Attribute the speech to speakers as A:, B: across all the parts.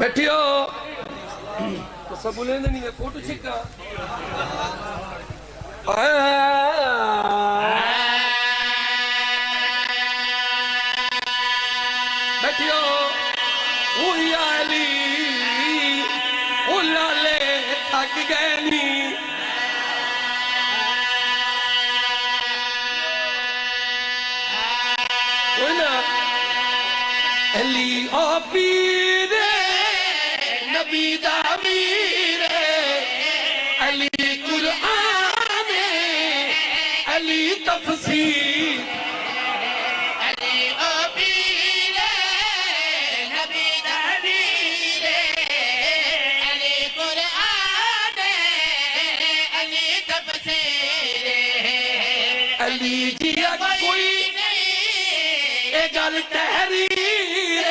A: बैठियो तो सब बोले नहीं है फोटो छिका बैठियो उयाली उलाले थक गए नी अली ओ पीर नबी दा मीर अली कुरान अली तफसीर
B: अली ओ पीर नबी दा मीर अली कुरान अली तफसीर
A: अली जी कोई ए गल तहरीर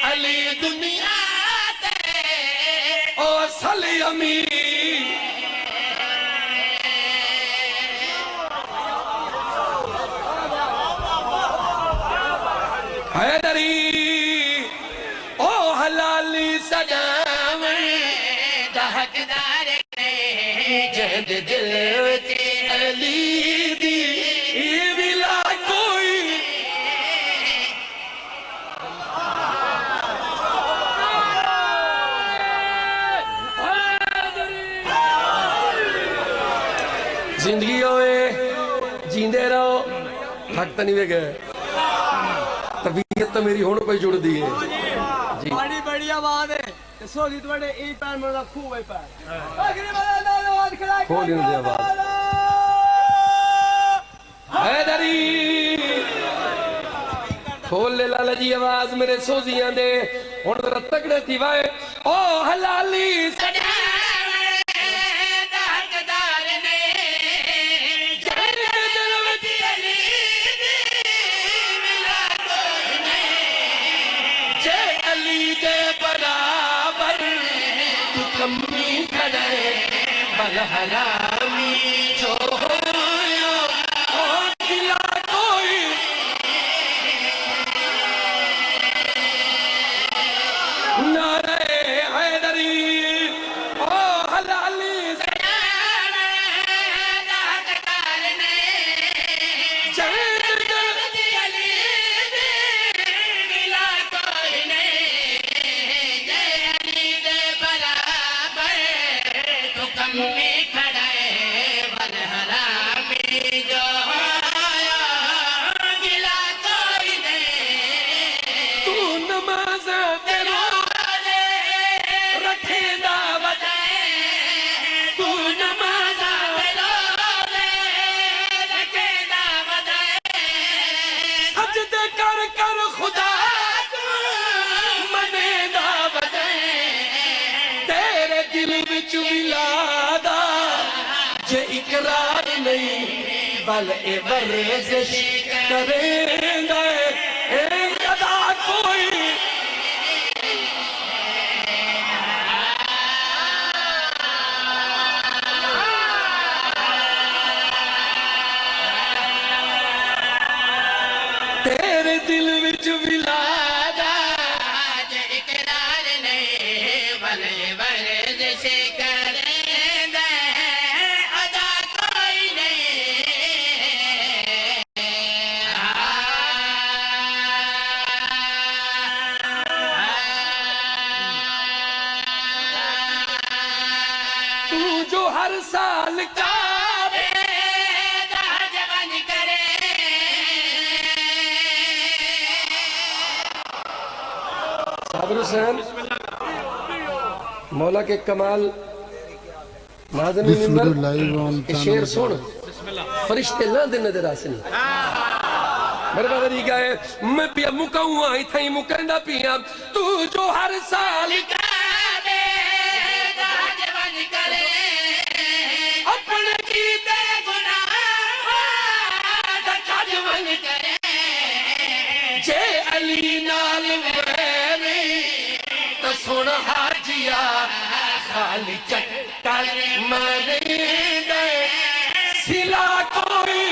A: अली दुनिया ओ सली अमीर हैदरी ओ हलाली सजावन
B: दा हकदार
A: जहद दिल विच अली दी विला कोई जिंदगी होए जींदे रहो थक तो नहीं वे गए तबीयत तो मेरी हुण कोई जुड़दी है जी
C: बड़ी बड़ी आवाज है सोदी तुम्हारे ई पैर में रखू हुए पैर आखिरी वाला आवाज खड़ा
A: खोल इन दी आवाज हैदरी खोल ले लाला जी आवाज मेरे सोजियां दे हुण जरा तगड़े थी वाए ओ हलाली हरामी जो ओ दिला कोई नारे हैदरी ओ हलाली इकरार नहीं बल ए वर्जिश करेंगे ए अदा कोई तेरे दिल विच विलादा
B: इकरार नहीं बल ए वर्जिश
A: हर साल का
B: जवान करे
A: साबिर हुसैन मौला के कमाल नाज़रीन शेर सुन फरिश्ते ना दिन नजर आसनी मेरे बाबा जी गए मैं पिया मुकाऊं आई थई मुकरना पिया तू जो हर साल सुन हाजिया खाली चक्कर मरे सिला कोई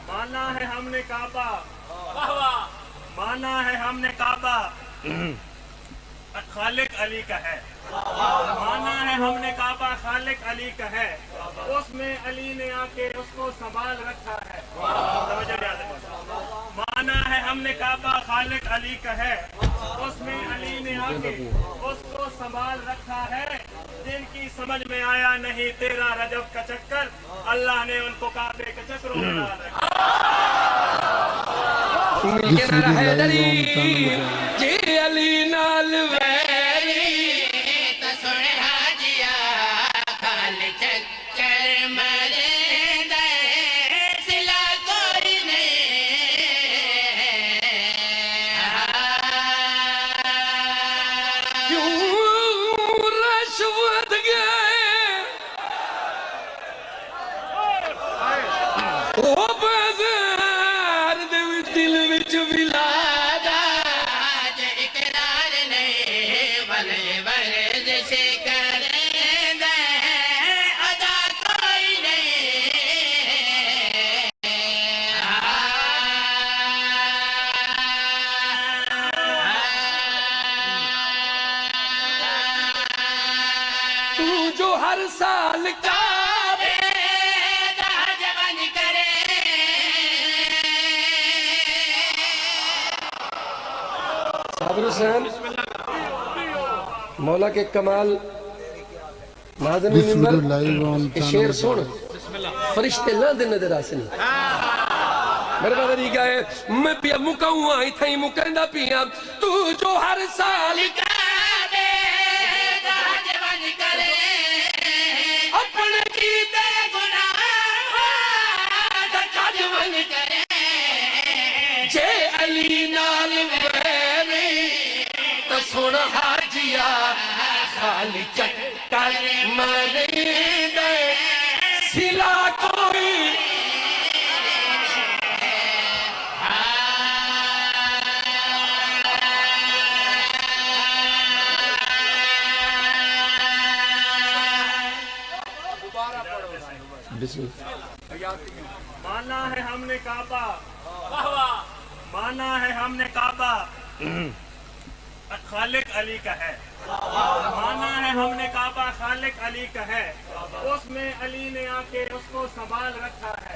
D: माना है हमने काबा, माना है हमने काबा खालिक अली का है, माना है हमने काबा खालिक अली का है, उसमें अली ने आके उसको संभाल रखा है। माना है हमने काबा खालिक अली का है, उसमें अली ने आके उसको संभाल रखा है। जिनकी समझ में आया नहीं तेरा रजब का चक्कर, अल्लाह ने उनको काबे के चक्रों में डाल रखा।
A: मिलके नारा हैदरी जे अली नाल वैरी
B: तो सुन हाजिया खाल चक्कर मरे दे सिला कोई नहीं।
A: क्यों रश्वत गए ओ बाजार दे विच दिल विच विलादा
B: आज इकरार नहीं वले वर्द से करेंगे अदा कोई नहीं।
A: तू जो हर साल काबे
B: जवानी करे
A: साबिर हुसैन मौला के कमाल नाज़िम मिंबर के शेर सुन फरिश्ते लांदे नजर आसन मेरे बाबा जी गए मैं पिया मुकाऊं आई थई मुकंदा पिया तू जो हर साल
B: काबे जवानी करे
A: अपने कीते
B: गुनाह जवानी करे
A: जे अली नाल वैरी तो सुन हाजिया खाली चक्कर मरे दे सिला कोई
D: माना है हमने काबा, माना है हमने काबा खालिक अली का है, माना है हमने काबा खालिक अली का है, उसमें अली ने आके उसको संभाल रखा है।